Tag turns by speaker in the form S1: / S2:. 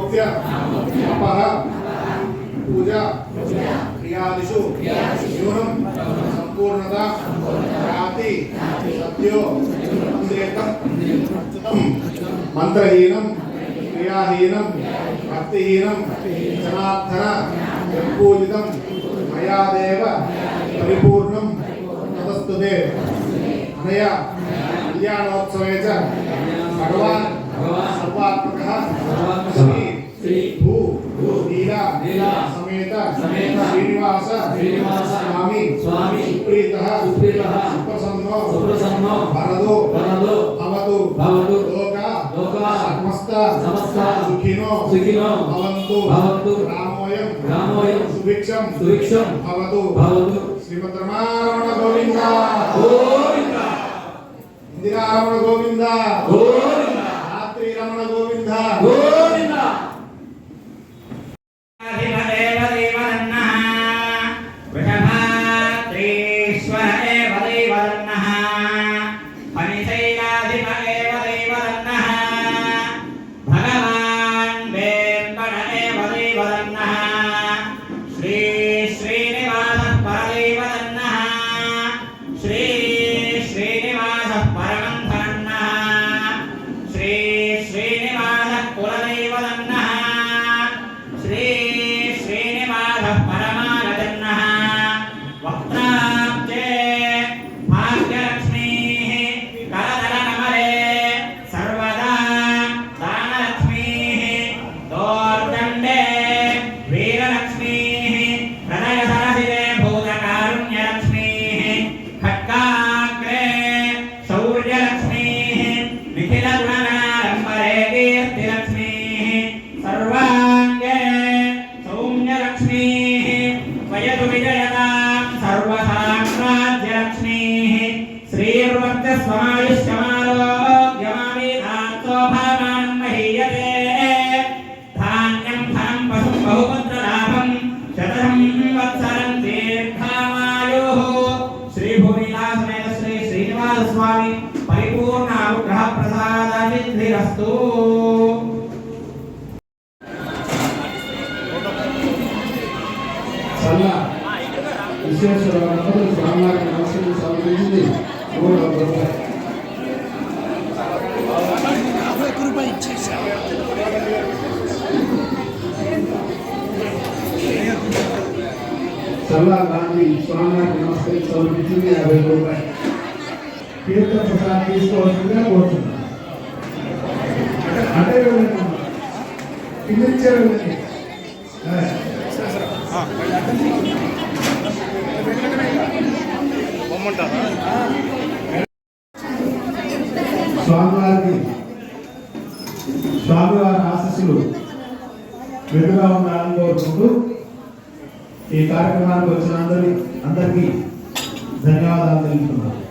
S1: नामोक्त्य अपः पूजा क्रियादिषु न्यूनं संपूर्णता याति सत्यो मंत्रहीनं क्रियाहीनं भक्तिहीनं जनार्दन यत्पूजितं मया देव परिपूर्णं तदस्तुते अनया कल्याणोत्सवे च भगवान् सर्वात्मकः श्री भू लीला समेत श्रीनिवास स्वामी सुप्रीतः सुप्रसन्नो वरदो भवतु लोका समस्त सुखिनो भवन्तु रामोऽयं सुभिक्षं भवतु श्रीमद्रमारमण गोविंद इंदिरारमण गोविंद रात्रि रमण गोविंद स्वामी परिपूर्ण अनुग्रह प्रसादानिधिरस्तु सल्ला विश्वेश्वरवरमु स्वामिवारी नमस्ते समर्पिंచింది 1 రూపాయి ఇచ్చేసారు सल्ला गांधी स्वामिवारी नमस्ते समर्पिంచింది 50 రూపాయలు तीर्थ प्रसाद తీసుకోవాల్సిందిగా కోరుతున్నాను అంటే పిలిచారండి స్వామివారి ఆశీస్సులు వెలుగుగా ఉండాలని కోరుకుంటూ ఈ కార్యక్రమానికి వచ్చిన అందరికీ ధన్యవాదాలు తెలుపుతున్నాను.